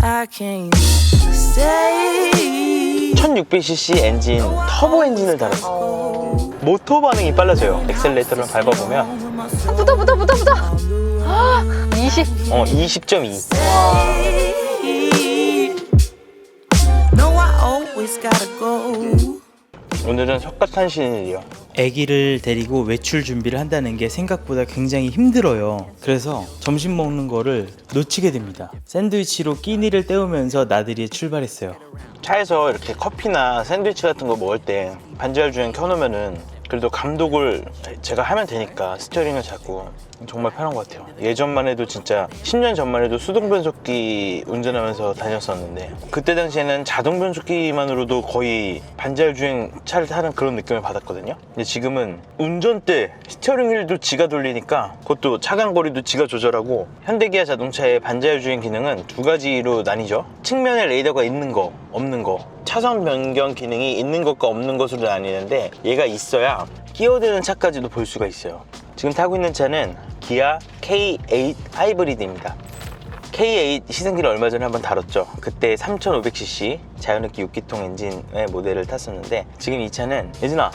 I can't stay. 1600cc 엔진, 터보 엔진을 달았어. 모터 반응이 빨라져요. 엑셀레이터를 밟아보면 붙어. 20. 20.2. No, I always gotta go. 오늘은 석가탄신일이요. 아기를 데리고 외출 준비를 한다는 게 생각보다 굉장히 힘들어요. 그래서 점심 먹는 거를 놓치게 됩니다. 샌드위치로 끼니를 때우면서 나들이에 출발했어요. 차에서 이렇게 커피나 샌드위치 같은 거 먹을 때 반지하 주행 켜놓으면은 그래도 감독을 제가 하면 되니까 스티어링을 잡고 정말 편한 것 같아요. 예전만 해도 진짜 10년 전만 해도 수동 변속기 운전하면서 다녔었는데 그때 당시에는 자동 변속기만으로도 거의 반지하 주행 차를 타는 그런 느낌을 받았거든요. 근데 지금은 운전대 스티어링 휠도 지가 돌리니까 그것도 차간 거리도 지가 조절하고, 현대기아 자동차의 반지하 주행 기능은 두 가지로 나뉘죠. 측면에 레이더가 있는 거 없는 거, 차선 변경 기능이 있는 것과 없는 것으로 나뉘는데 얘가 있어야 끼어드는 차까지도 볼 수가 있어요. 지금 타고 있는 차는 기아 K8 하이브리드입니다. K8 시승기를 얼마 전에 한번 다뤘죠. 그때 3500cc 자연흡기 6기통 엔진의 모델을 탔었는데, 지금 이 차는 예진아,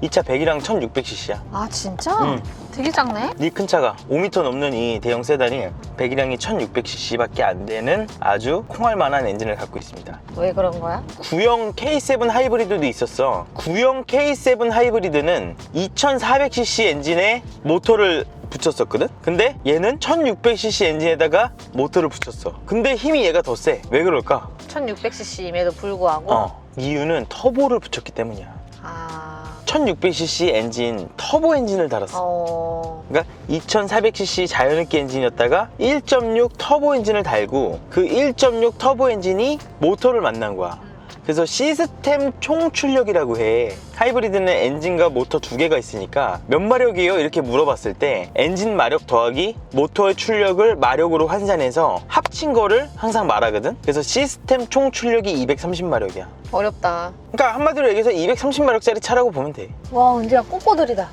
이 차 100이랑 1600cc야. 아 진짜? 되게 작네. 이 큰 차가 5m 넘는 이 대형 세단이 100이랑이 1600cc 밖에 안 되는 아주 콩알만한 엔진을 갖고 있습니다. 왜 그런 거야? 구형 K7 하이브리드도 있었어. 구형 K7 하이브리드는 2400cc 엔진에 모터를 붙였었거든? 근데 얘는 1600cc 엔진에다가 모터를 붙였어. 근데 힘이 얘가 더 세. 왜 그럴까? 1600cc임에도 불구하고. 이유는 터보를 붙였기 때문이야. 아. 1600cc 엔진, 터보 엔진을 달았어. 그러니까 2400cc 자연흡기 엔진이었다가 1.6 터보 엔진을 달고 그 1.6 터보 엔진이 모터를 만난 거야. 그래서 시스템 총 출력이라고 해. 하이브리드는 엔진과 모터 두 개가 있으니까 몇 마력이에요? 이렇게 물어봤을 때 엔진 마력 더하기 모터의 출력을 마력으로 환산해서 합친 거를 항상 말하거든. 그래서 시스템 총 출력이 230마력이야. 어렵다. 그러니까 한마디로 얘기해서 230마력짜리 차라고 보면 돼. 와 은지야 꼬꼬들이다.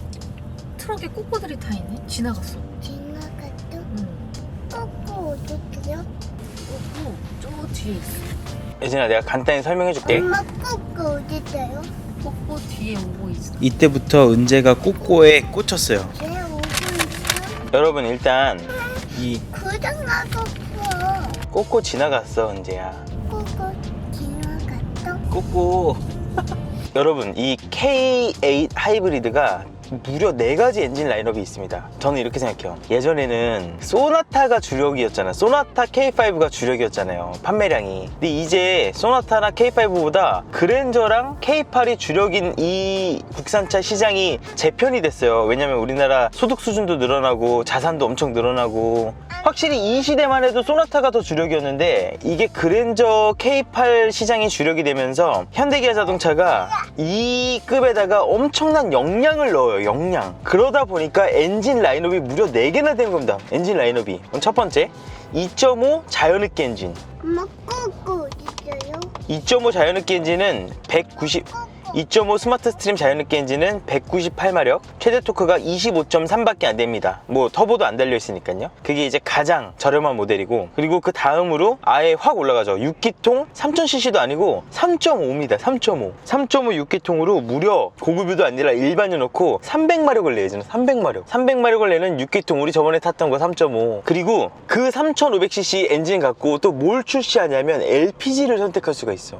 트럭에 꼬꼬들이 다 있네. 지나갔어. 지나갔다? 응. 꼬꼬 어디요? 꼬꼬 저 뒤에 있어. 예진아, 내가 간단히 설명해 줄게. 엄마 꼬꼬 어디요? 꼬꼬 뒤에 오고 있어. 이때부터 은재가 꼬꼬에 꽂혔어요. 왜 오고 있어? 여러분, 일단 이 그냥 나갔어. 꼬꼬 지나갔어, 은재야. 꼬꼬 지나갔다? 꼬꼬. 여러분, 이 K8 하이브리드가 무려 4가지 엔진 라인업이 있습니다. 저는 이렇게 생각해요. 예전에는 소나타가 주력이었잖아요. 소나타 K5가 주력이었잖아요, 판매량이. 근데 이제 소나타나 K5보다 그랜저랑 K8이 주력인 이 국산차 시장이 재편이 됐어요. 왜냐면 우리나라 소득 수준도 늘어나고 자산도 엄청 늘어나고, 확실히 이 시대만 해도 소나타가 더 주력이었는데 이게 그랜저 K8 시장이 주력이 되면서 현대기아 자동차가 이 급에다가 엄청난 역량을 넣어요. 역량. 그러다 보니까 엔진 라인업이 무려 4개나 되는 겁니다. 엔진 라인업이. 첫 번째, 2.5 자연흡기 엔진. 엄마 꼬꼬 어디요? 2.5 자연흡기 엔진은 2.5 스마트 스트림 자연흡기 엔진은 198마력, 최대 토크가 25.3밖에 안 됩니다. 뭐 터보도 안 달려 있으니까요. 그게 이제 가장 저렴한 모델이고, 그리고 그 다음으로 아예 확 올라가죠. 6기통 3000cc도 아니고 3.5입니다. 3.5 6기통으로 무려 고급유도 아니라 일반유 넣고 300마력을 내요. 300마력을 내는 6기통, 우리 저번에 탔던 거 3.5. 그리고 그 3500cc 엔진 갖고 또 뭘 출시하냐면 LPG를 선택할 수가 있어.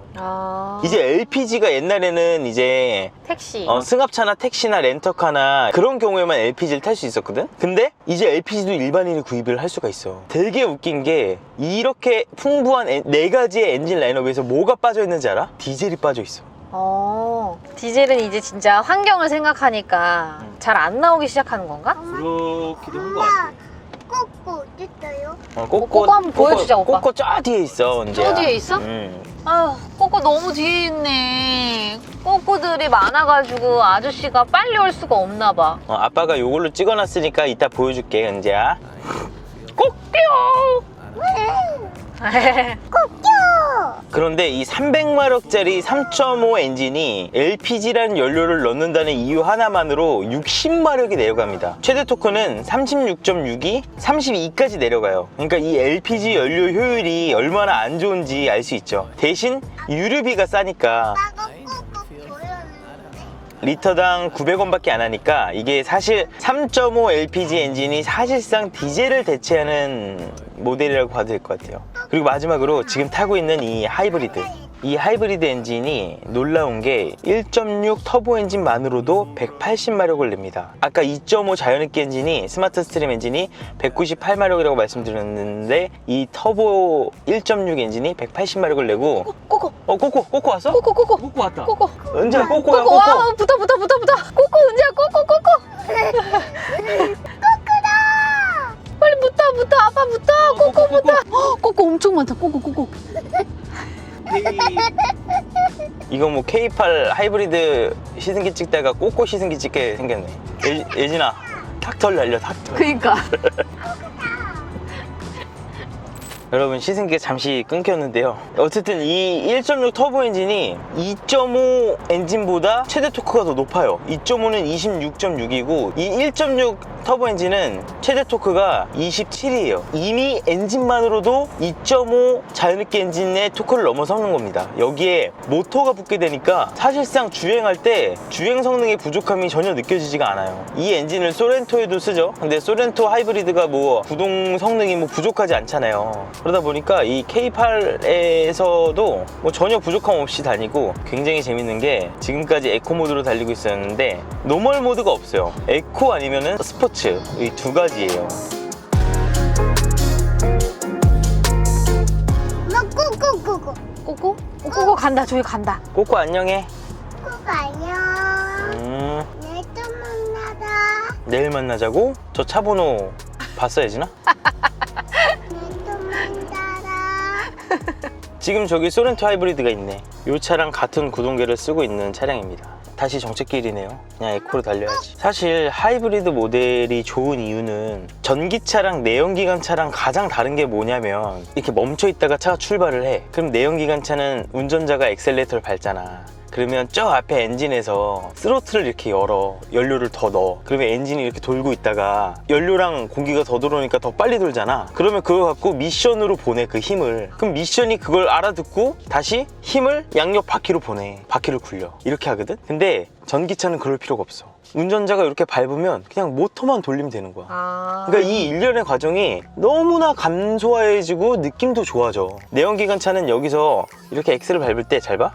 이제 LPG가 옛날에는 이제 택시. 승합차나 택시나 렌터카나 그런 경우에만 LPG를 탈 수 있었거든? 근데 이제 LPG도 일반인이 구입을 할 수가 있어. 되게 웃긴 게, 이렇게 풍부한 4가지의 엔진 라인업에서 뭐가 빠져있는지 알아? 디젤이 빠져있어. 디젤은 이제 진짜 환경을 생각하니까 잘 안 나오기 시작하는 건가? 그렇기도 한 것 같아. 꼬꼬 어디요? 꼬꼬 한번 보여주자, 오빠. 꼬꼬 저 뒤에 있어, 언제? 저 뒤에 있어? 아휴, 꼬꼬 너무 뒤에 있네. 꼬꼬들이 많아가지고 아저씨가 빨리 올 수가 없나 봐. 아빠가 요걸로 찍어놨으니까 이따 보여줄게, 은재야. 꼬꼬! 그런데 이 300마력짜리 3.5 엔진이 LPG라는 연료를 넣는다는 이유 하나만으로 60마력이 내려갑니다. 최대 토크는 36.6이 32까지 내려가요. 그러니까 이 LPG 연료 효율이 얼마나 안 좋은지 알 수 있죠. 대신 유류비가 싸니까 아까 꾹꾹 보였는데. 리터당 900원밖에 안 하니까 이게 사실 3.5 LPG 엔진이 사실상 디젤을 대체하는 모델이라고 봐도 될 것 같아요. 그리고 마지막으로 지금 타고 있는 이 하이브리드 엔진이 놀라운 게 1.6 터보 엔진만으로도 180마력을 냅니다. 아까 2.5 자이오닉 엔진이 스마트 스트림 엔진이 198마력이라고 말씀드렸는데 이 터보 1.6 엔진이 180마력을 내고 꼬꼬 꼬꼬 왔어? 꼬꼬 꼬꼬 왔다. 꼬꼬 은재야 꼬꼬야 꼬꼬 꼬꼬. 와 붙어 꼬꼬 은지야 꼬꼬 빨리 붙어 아빠 붙어 꼬꼬 붙어 꼬꼬 엄청 많다 꼬꼬 이거 뭐 K8 하이브리드 시승기 찍다가 꼬꼬 시승기 찍게 생겼네. 예진아 탁털 날려 탁털. 그니까 여러분 시승기가 잠시 끊겼는데요. 어쨌든 이 1.6 터보 엔진이 2.5 엔진보다 최대 토크가 더 높아요. 2.5는 26.6이고 이 1.6 터보 엔진은 최대 토크가 27이에요. 이미 엔진만으로도 2.5 자이오닉 엔진의 토크를 넘어서는 겁니다. 여기에 모터가 붙게 되니까 사실상 주행할 때 주행 성능의 부족함이 전혀 느껴지지가 않아요. 이 엔진을 소렌토에도 쓰죠. 근데 소렌토 하이브리드가 뭐 구동 성능이 뭐 부족하지 않잖아요. 그러다 보니까 이 K8에서도 뭐 전혀 부족함 없이 다니고 굉장히 재밌는 게 지금까지 에코 모드로 달리고 있었는데 노멀 모드가 없어요. 에코 아니면은 스포츠 이 두 가지예요. 엄마 꾹꾹꾹꾹. 꼬꼬 간다 저기 간다 꼬꼬 안녕해. 꾹 안녕. 내일 또 만나자. 내일 만나자고? 저 차 번호 봤어 예진아? 내일 또 만나라. 지금 저기 소렌토 하이브리드가 있네. 이 차랑 같은 구동계를 쓰고 있는 차량입니다. 다시 정체길이네요. 그냥 에코로 달려야지. 사실 하이브리드 모델이 좋은 이유는 전기차랑 내연기관차랑 가장 다른 게 뭐냐면 이렇게 멈춰 있다가 차가 출발을 해. 그럼 내연기관차는 운전자가 엑셀레이터를 밟잖아. 그러면 저 앞에 엔진에서 스로틀을 이렇게 열어 연료를 더 넣어. 그러면 엔진이 이렇게 돌고 있다가 연료랑 공기가 더 들어오니까 더 빨리 돌잖아. 그러면 그거 갖고 미션으로 보내 그 힘을. 그럼 미션이 그걸 알아듣고 다시 힘을 양옆 바퀴로 보내. 바퀴를 굴려. 이렇게 하거든. 근데 전기차는 그럴 필요가 없어. 운전자가 이렇게 밟으면 그냥 모터만 돌리면 되는 거야. 그러니까 이 일련의 과정이 너무나 감소해지고 느낌도 좋아져. 내연기관차는 여기서 이렇게 엑셀을 밟을 때 잘 봐.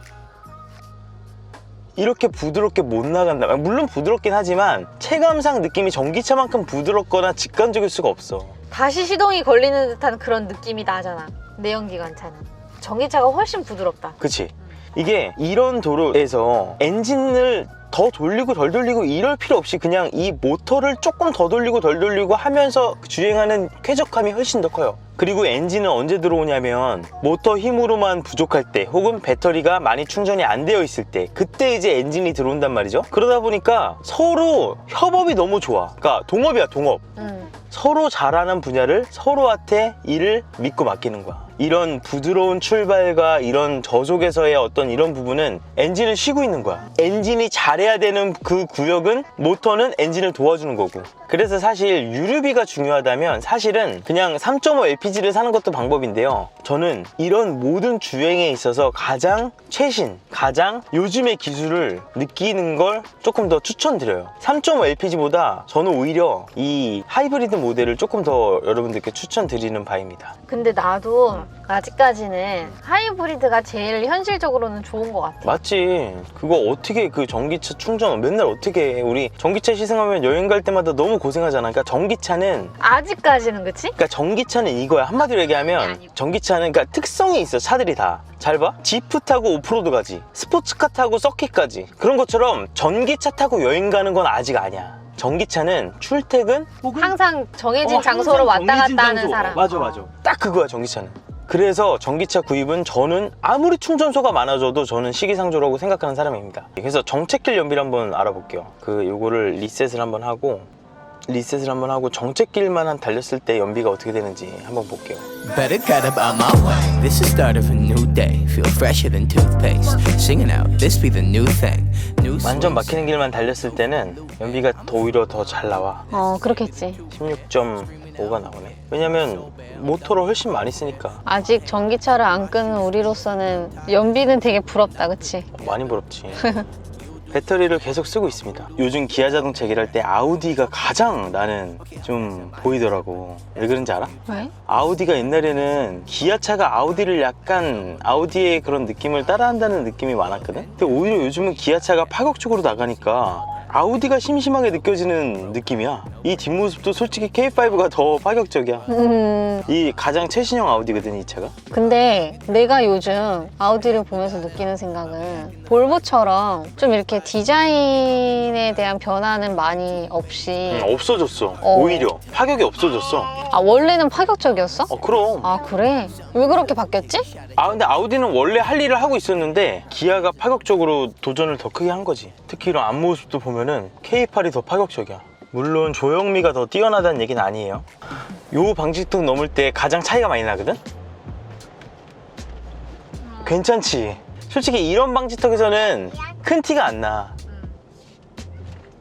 이렇게 부드럽게 못 나간다. 물론 부드럽긴 하지만 체감상 느낌이 전기차만큼 부드럽거나 직관적일 수가 없어. 다시 시동이 걸리는 듯한 그런 느낌이 나잖아 내연기관차는 전기차가 훨씬 부드럽다 그치? 이게 이런 도로에서 엔진을 더 돌리고 덜 돌리고 이럴 필요 없이 그냥 이 모터를 조금 더 돌리고 덜 돌리고 하면서 주행하는 쾌적함이 훨씬 더 커요. 그리고 엔진은 언제 들어오냐면 모터 힘으로만 부족할 때 혹은 배터리가 많이 충전이 안 되어 있을 때 그때 이제 엔진이 들어온단 말이죠. 그러다 보니까 서로 협업이 너무 좋아. 그러니까 동업이야 동업. 서로 잘하는 분야를 서로한테 일을 믿고 맡기는 거야. 이런 부드러운 출발과 이런 저속에서의 어떤 이런 부분은 엔진은 쉬고 있는 거야. 엔진이 잘해야 되는 그 구역은 모터는 엔진을 도와주는 거고. 그래서 사실 유류비가 중요하다면 사실은 그냥 3.5 LPG를 사는 것도 방법인데요. 저는 이런 모든 주행에 있어서 가장 최신, 가장 요즘의 기술을 느끼는 걸 조금 더 추천드려요. 3.5 LPG보다 저는 오히려 이 하이브리드 모델을 조금 더 여러분들께 추천드리는 바입니다. 근데 나도 아직까지는 하이브리드가 제일 현실적으로는 좋은 것 같아. 맞지. 그거 어떻게 그 전기차 충전 맨날 어떻게 해. 우리 전기차 시승하면 여행 갈 때마다 너무 고생하잖아. 그러니까 전기차는 아직까지는 그치? 그러니까 전기차는 이거야. 한마디로 얘기하면 전기차는 그러니까 특성이 있어. 차들이 다. 잘 봐. 지프 타고 오프로드 가지. 스포츠카 타고 서킷 가지. 그런 것처럼 전기차 타고 여행 가는 건 아직 아니야. 전기차는 출퇴근 혹은 항상 정해진 장소로 왔다 갔다 하는 사람. 맞아. 딱 그거야 전기차는. 그래서 전기차 구입은 저는 아무리 충전소가 많아져도 저는 시기상조라고 생각하는 사람입니다. 그래서 정체길 연비를 한번 알아볼게요. 요거를 리셋을 한번 하고 리셋을 한번 하고 정체길만 한 달렸을 때 연비가 어떻게 되는지 한번 볼게요. Better get up out my way. This is start of a new day. Feel fresher than toothpaste. Singing out, this be the new thing. New 완전 막히는 길만 달렸을 때는 연비가 오히려 더 잘 나와. 그렇겠지. 16.5가 나오네. 왜냐면 모터를 훨씬 많이 쓰니까. 아직 전기차를 안 끄는 우리로서는 연비는 되게 부럽다, 그치? 많이 부럽지. 배터리를 계속 쓰고 있습니다. 요즘 기아 자동차 얘기할 때 아우디가 가장 나는 좀 보이더라고. 왜 그런지 알아? 왜? 아우디가 옛날에는 기아차가 아우디를 약간 아우디의 그런 느낌을 따라한다는 느낌이 많았거든? 근데 오히려 요즘은 기아차가 파격적으로 나가니까 아우디가 심심하게 느껴지는 느낌이야. 이 뒷모습도 솔직히 K5가 더 파격적이야. 이 가장 최신형 아우디거든, 이 차가. 근데 내가 요즘 아우디를 보면서 느끼는 생각은 볼보처럼 좀 이렇게 디자인에 대한 변화는 많이 없이 없어졌어. 오히려 파격이 없어졌어. 원래는 파격적이었어? 그럼. 그래? 왜 그렇게 바뀌었지? 근데 아우디는 원래 할 일을 하고 있었는데 기아가 파격적으로 도전을 더 크게 한 거지. 특히 이런 앞모습도 보면은 K8이 더 파격적이야. 물론 조형미가 더 뛰어나다는 얘기는 아니에요. 요 방지턱 넘을 때 가장 차이가 많이 나거든? 괜찮지? 솔직히 이런 방지턱에서는 큰 티가 안 나.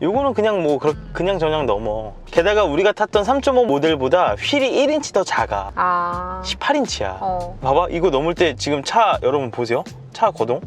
요거는 그냥 뭐 그냥 저냥 넘어. 게다가 우리가 탔던 3.5 모델보다 휠이 1인치 더 작아. 18인치야. 봐봐, 이거 넘을 때 지금 차 여러분 보세요. 차 거동.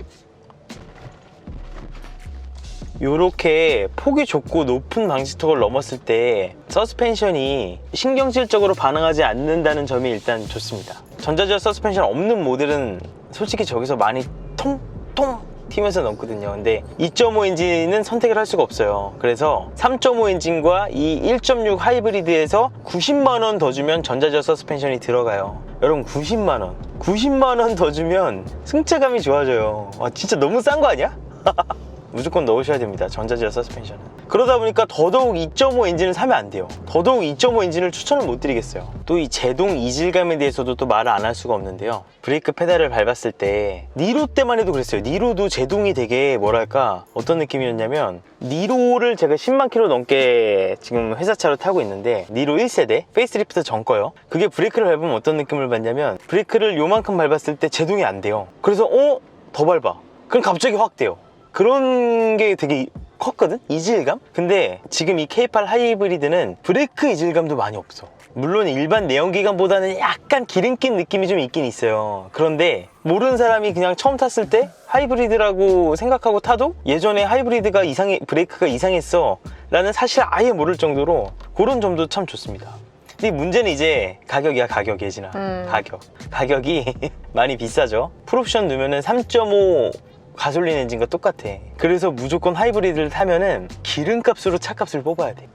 요렇게 폭이 좁고 높은 방지턱을 넘었을 때 서스펜션이 신경질적으로 반응하지 않는다는 점이 일단 좋습니다. 전자제어 서스펜션 없는 모델은 솔직히 저기서 많이 통통 튀면서 넘거든요. 근데 2.5 엔진은 선택을 할 수가 없어요. 그래서 3.5 엔진과 이 1.6 하이브리드에서 90만 원 더 주면 전자제어 서스펜션이 들어가요. 여러분 90만 원. 90만 원 더 주면 승차감이 좋아져요. 진짜 너무 싼 거 아니야? 무조건 넣으셔야 됩니다. 전자제어 서스펜션은. 그러다 보니까 더더욱 2.5 엔진을 사면 안 돼요. 더더욱 2.5 엔진을 추천을 못 드리겠어요. 또 이 제동 이질감에 대해서도 또 말을 안 할 수가 없는데요. 브레이크 페달을 밟았을 때 니로 때만 해도 그랬어요. 니로도 제동이 되게 뭐랄까 어떤 느낌이었냐면, 니로를 제가 10만 킬로 넘게 지금 회사차로 타고 있는데 니로 1세대 페이스리프트 전 거요. 그게 브레이크를 밟으면 어떤 느낌을 받냐면, 브레이크를 요만큼 밟았을 때 제동이 안 돼요. 그래서 더 밟아. 그럼 갑자기 확 돼요. 그런 게 되게 컸거든? 이질감? 근데 지금 이 K8 하이브리드는 브레이크 이질감도 많이 없어. 물론 일반 내연기관보다는 약간 기름 낀 느낌이 좀 있긴 있어요. 그런데 모르는 사람이 그냥 처음 탔을 때 하이브리드라고 생각하고 타도 예전에 하이브리드가 브레이크가 이상했어 라는 사실 아예 모를 정도로 그런 점도 참 좋습니다. 근데 문제는 이제 가격이야. 가격, 예진아. 가격이 많이 비싸죠. 풀옵션 넣으면은 3.5 가솔린 엔진과 똑같아. 그래서 무조건 하이브리드를 타면은 기름값으로 차값을 뽑아야 돼.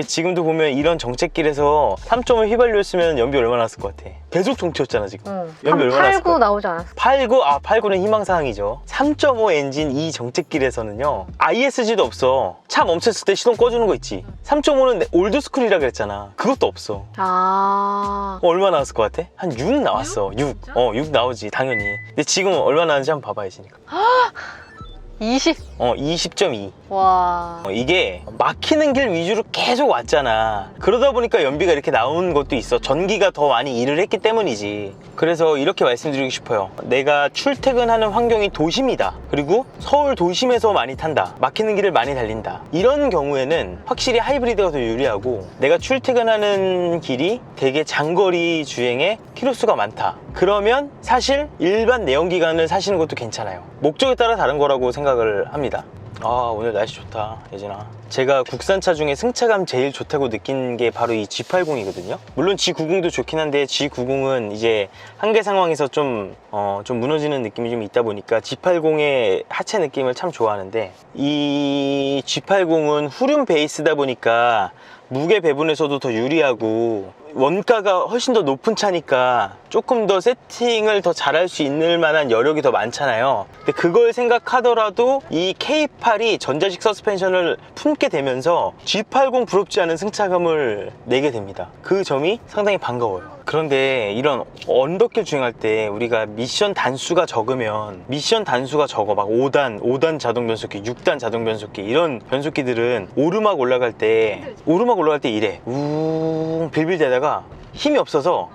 지금도 보면 이런 정체길에서 3.5 휘발유였으면 연비 얼마나 났을 것 같아? 계속 정체였잖아 지금. 연비 얼마나 났을 것 8.9 나오지 않았어? 8.9는 희망사항이죠. 3.5 엔진 이 정체길에서는요, ISG도 없어. 차 멈췄을 때 시동 꺼주는 거 있지. 3.5는 올드스쿨이라 그랬잖아. 그것도 없어. 얼마 나왔을 것 같아? 한 6 나왔어. 6 나오지 당연히. 근데 지금 얼마 나왔는지 한번 봐봐야지니까. 20.2. 와. 이게 막히는 길 위주로 계속 왔잖아. 그러다 보니까 연비가 이렇게 나온 것도 있어. 전기가 더 많이 일을 했기 때문이지. 그래서 이렇게 말씀드리고 싶어요. 내가 출퇴근하는 환경이 도심이다. 그리고 서울 도심에서 많이 탄다. 막히는 길을 많이 달린다. 이런 경우에는 확실히 하이브리드가 더 유리하고, 내가 출퇴근하는 길이 되게 장거리 주행에 키로수가 많다. 그러면 사실 일반 내연기관을 사시는 것도 괜찮아요. 목적에 따라 다른 거라고 생각을 합니다. 오늘 날씨 좋다, 예진아. 제가 국산차 중에 승차감 제일 좋다고 느낀 게 바로 이 G80이거든요. 물론 G90도 좋긴 한데 G90은 이제 한계 상황에서 좀 무너지는 느낌이 좀 있다 보니까 G80의 하체 느낌을 참 좋아하는데, 이 G80은 후륜 베이스다 보니까 무게 배분에서도 더 유리하고 원가가 훨씬 더 높은 차니까 조금 더 세팅을 더 잘할 수 있는 만한 여력이 더 많잖아요. 근데 그걸 생각하더라도 이 K8이 전자식 서스펜션을 품게 되면서 G80 부럽지 않은 승차감을 내게 됩니다. 그 점이 상당히 반가워요. 그런데 이런 언덕길 주행할 때 우리가 미션 단수가 적으면 막 5단 자동 변속기, 6단 자동 변속기 이런 변속기들은 오르막 올라갈 때 이래 우웅 빌빌대다가 힘이 없어서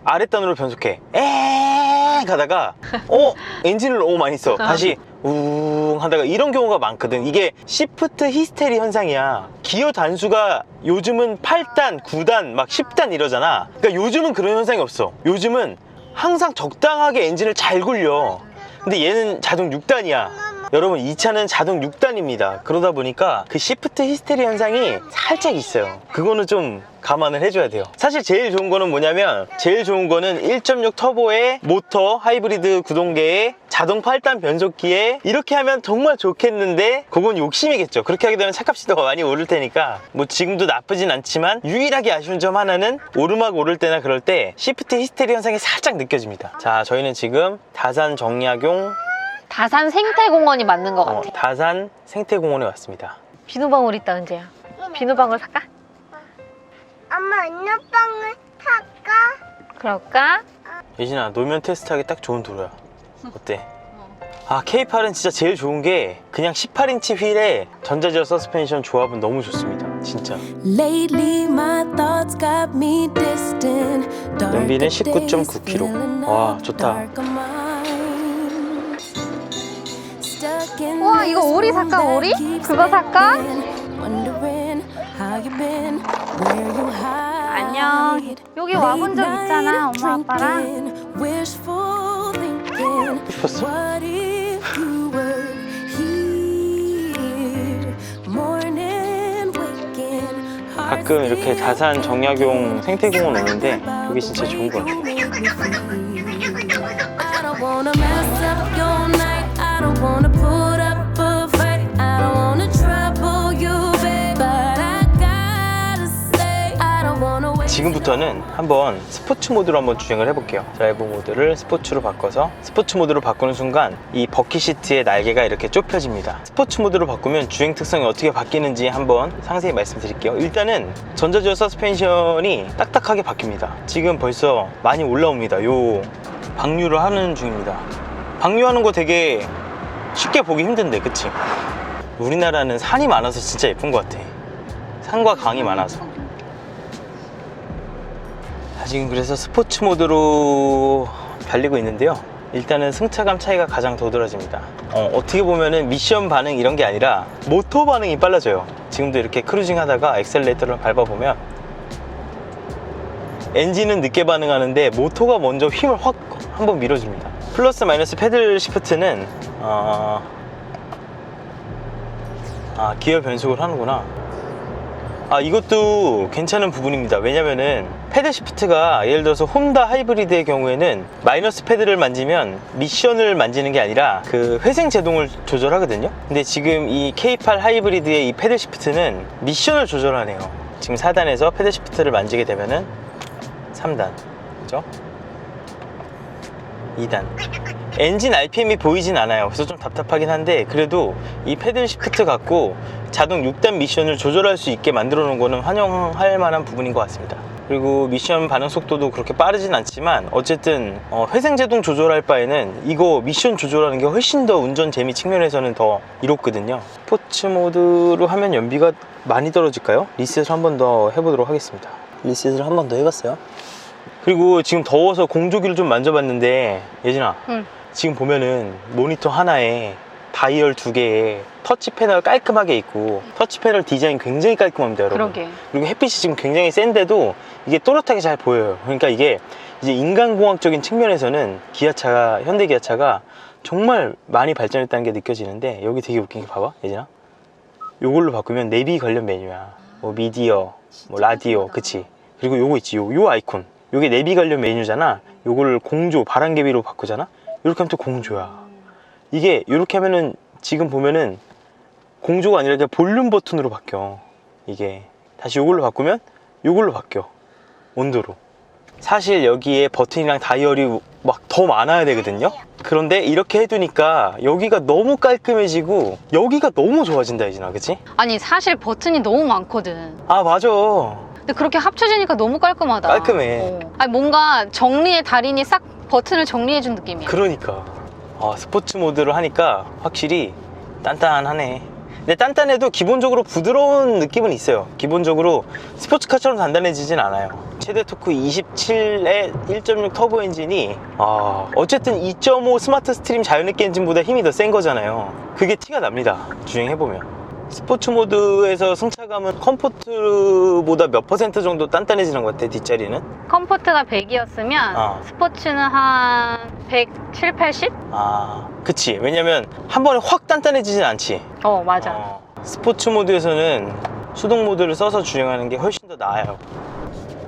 아랫단으로 변속해 에엥 가다가 엔진을 너무 많이 써 다시 우웅 하다가 이런 경우가 많거든. 이게 시프트 히스테리 현상이야. 기어 단수가 요즘은 8단, 9단, 막 10단 이러잖아. 그러니까 요즘은 그런 현상이 없어. 요즘은 항상 적당하게 엔진을 잘 굴려. 근데 얘는 자동 6단이야. 여러분 이 차는 자동 6단입니다. 그러다 보니까 그 시프트 히스테리 현상이 살짝 있어요. 그거는 좀 감안을 해줘야 돼요. 사실 제일 좋은 거는 뭐냐면 제일 좋은 거는 1.6 터보의 모터 하이브리드 구동계에 자동 8단 변속기에 이렇게 하면 정말 좋겠는데 그건 욕심이겠죠. 그렇게 하게 되면 차값이 더 많이 오를 테니까 뭐 지금도 나쁘진 않지만 유일하게 아쉬운 점 하나는 오르막 오를 때나 그럴 때 시프트 히스테리 현상이 살짝 느껴집니다. 자, 저희는 지금 다산 정약용 다산 생태공원이 맞는 것 같아. 다산 생태공원에 왔습니다. 비누방울 있다, 은재야. 비누방울 살까? 엄마 인어빵을 탈까? 그럴까? 예진아, 노면 테스트하기 딱 좋은 도로야. 어때? 아, K8은 진짜 제일 좋은 게 그냥 18인치 휠에 전자제어 서스펜션 조합은 너무 좋습니다. 진짜. 연비는 19.9km. 와, 좋다. 와, 이거 오리 살까, 오리? 그거 살까? 안녕. 여기 와본 적 있잖아, 엄마 아빠랑. 싶었어? 가끔 이렇게 다산 정약용 생태공원 오는데 여기 진짜 좋은 것 같아요. 지금부터는 한번 스포츠 모드로 한번 주행을 해볼게요. 드라이브 모드를 스포츠로 바꿔서 스포츠 모드로 바꾸는 순간 이 버킷 시트의 날개가 이렇게 좁혀집니다. 스포츠 모드로 바꾸면 주행 특성이 어떻게 바뀌는지 한번 상세히 말씀드릴게요. 일단은 전자제어 서스펜션이 딱딱하게 바뀝니다. 지금 벌써 많이 올라옵니다. 요 방류를 하는 중입니다. 방류하는 거 되게 쉽게 보기 힘든데, 그치? 우리나라는 산이 많아서 진짜 예쁜 것 같아. 산과 강이 많아서. 지금 그래서 스포츠 모드로 달리고 있는데요. 일단은 승차감 차이가 가장 도드라집니다. 어떻게 보면은 미션 반응 이런 게 아니라 모터 반응이 빨라져요. 지금도 이렇게 크루징 하다가 엑셀레이터를 밟아보면 엔진은 늦게 반응하는데 모터가 먼저 힘을 확 한번 밀어줍니다. 플러스 마이너스 패들 시프트는 기어 변속을 하는구나. 이것도 괜찮은 부분입니다. 왜냐면은 패드 시프트가 예를 들어서 혼다 하이브리드의 경우에는 마이너스 패드를 만지면 미션을 만지는 게 아니라 그 회생 제동을 조절하거든요. 근데 지금 이 K8 하이브리드의 이 패드 시프트는 미션을 조절하네요. 지금 4단에서 패드 시프트를 만지게 되면은 3단, 그죠? 2단. 엔진 RPM이 보이진 않아요. 그래서 좀 답답하긴 한데 그래도 이 패들 시프트 갖고 자동 6단 미션을 조절할 수 있게 만들어 놓은 거는 환영할 만한 부분인 것 같습니다. 그리고 미션 반응 속도도 그렇게 빠르진 않지만 어쨌든 회생 제동 조절할 바에는 이거 미션 조절하는 게 훨씬 더 운전 재미 측면에서는 더 이롭거든요. 스포츠 모드로 하면 연비가 많이 떨어질까요? 리셋을 한 번 더 해보도록 하겠습니다. 리셋을 한 번 더 해봤어요. 그리고 지금 더워서 공조기를 좀 만져봤는데 예진아, 지금 보면은 모니터 하나에 다이얼 2개에 터치 패널 깔끔하게 있고 터치 패널 디자인 굉장히 깔끔합니다, 여러분. 그러게. 그리고 햇빛이 지금 굉장히 센데도 이게 또렷하게 잘 보여요. 그러니까 이게 이제 인간공학적인 측면에서는 현대 기아차가 정말 많이 발전했다는 게 느껴지는데 여기 되게 웃긴 게 봐봐, 예진아. 요걸로 바꾸면 내비 관련 메뉴야. 뭐 미디어, 뭐 라디오, 그치? 그리고 요거 있지, 요 아이콘. 요게 내비 관련 메뉴잖아. 요걸 공조, 바람개비로 바꾸잖아. 이렇게 하면 또 공조야. 이게 이렇게 하면은 지금 보면은 공조가 아니라 그냥 볼륨 버튼으로 바뀌어. 이게 다시 요걸로 바꾸면 요걸로 바뀌어, 온도로. 사실 여기에 버튼이랑 다이얼이 막 더 많아야 되거든요. 그런데 이렇게 해두니까 여기가 너무 깔끔해지고 여기가 너무 좋아진다, 예진아, 그치? 아니, 사실 버튼이 너무 많거든. 맞아. 근데 그렇게 합쳐지니까 너무 깔끔하다. 깔끔해. 아니 뭔가 정리의 달인이 싹 버튼을 정리해준 느낌이야. 그러니까 스포츠 모드로 하니까 확실히 단단하네. 근데 단단해도 기본적으로 부드러운 느낌은 있어요. 기본적으로 스포츠카처럼 단단해지진 않아요. 최대 토크 27의 1.6 터보 엔진이 어쨌든 2.5 스마트 스트림 자이오닉 엔진보다 힘이 더 센 거잖아요. 그게 티가 납니다, 주행해보면. 스포츠 모드에서 승차감은 컴포트보다 몇 퍼센트 정도 단단해지는 것 같아, 뒷자리는. 컴포트가 100이었으면 스포츠는 한 107, 80? 그치. 왜냐면 한 번에 확 단단해지진 않지. 맞아. 스포츠 모드에서는 수동 모드를 써서 주행하는 게 훨씬 더 나아요.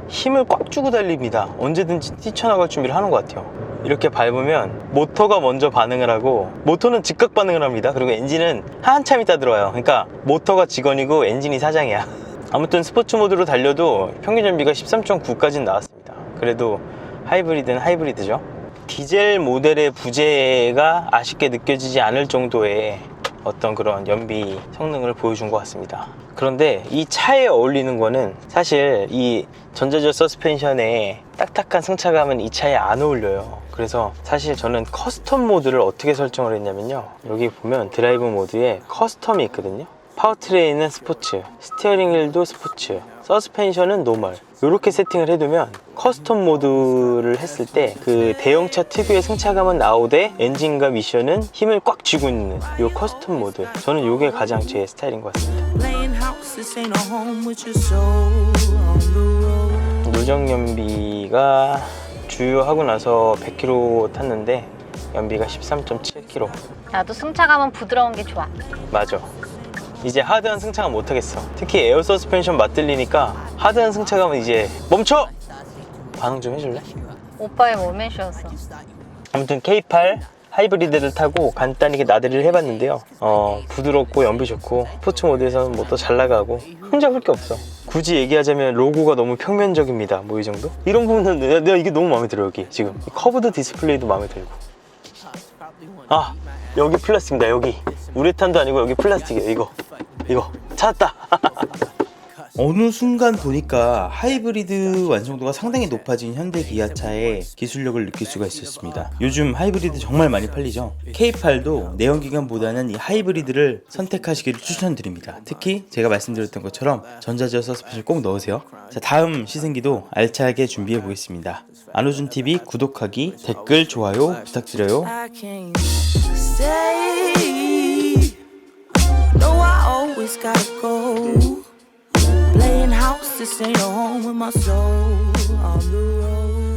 힘을 꽉 주고 달립니다. 언제든지 뛰쳐나갈 준비를 하는 것 같아요. 이렇게 밟으면 모터가 먼저 반응을 하고, 모터는 즉각 반응을 합니다. 그리고 엔진은 한참 있다 들어와요. 그러니까 모터가 직원이고 엔진이 사장이야. 아무튼 스포츠 모드로 달려도 평균 연비가 13.9까지는 나왔습니다. 그래도 하이브리드는 하이브리드죠. 디젤 모델의 부재가 아쉽게 느껴지지 않을 정도의 어떤 그런 연비 성능을 보여준 것 같습니다. 그런데 이 차에 어울리는 거는 사실 이 전자제어 서스펜션의 딱딱한 승차감은 이 차에 안 어울려요. 그래서 사실 저는 커스텀 모드를 어떻게 설정을 했냐면요, 여기 보면 드라이브 모드에 커스텀이 있거든요. 파워트레인은 스포츠, 스티어링 휠도 스포츠, 서스펜션은 노멀, 이렇게 세팅을 해두면 커스텀 모드를 했을 때 그 대형차 특유의 승차감은 나오되 엔진과 미션은 힘을 꽉 쥐고 있는 이 커스텀 모드, 저는 이게 가장 제 스타일인 것 같습니다. Playing house, this ain't a home with your soul on the road. 누적 연비가 주유하고 나서 100km 탔는데 연비가 13.7km. 나도 승차감은 부드러운 게 좋아. 맞아. 이제 하드한 승차감 못하겠어. 특히 에어 서스펜션 맞들리니까 하드한 승차감은 이제 멈춰! 반응 좀 해줄래? 오빠의 몸에 쉬었어. 아무튼 K8 하이브리드를 타고 간단히 나들이를 해봤는데요, 부드럽고 연비 좋고 스포츠 모드에서는 뭐 또 잘 나가고 흠잡을 게 없어. 굳이 얘기하자면 로고가 너무 평면적입니다. 뭐 이 정도? 이런 부분은 내가 이게 너무 마음에 들어. 여기 지금 커브드 디스플레이도 마음에 들고, 여기 플라스틱입니다. 여기 우레탄도 아니고 여기 플라스틱이에요. 이거 찾았다. 어느 순간 보니까 하이브리드 완성도가 상당히 높아진 현대 기아차의 기술력을 느낄 수가 있었습니다. 요즘 하이브리드 정말 많이 팔리죠. K8도 내연기관보다는 이 하이브리드를 선택하시기를 추천드립니다. 특히 제가 말씀드렸던 것처럼 전자제어 서스펜션 꼭 넣으세요. 자, 다음 시승기도 알차게 준비해 보겠습니다. 안호준TV 구독하기, 댓글, 좋아요 부탁드려요. I can't stay. No, I always gotta go. Playing house, this ain't a home with my soul on the road.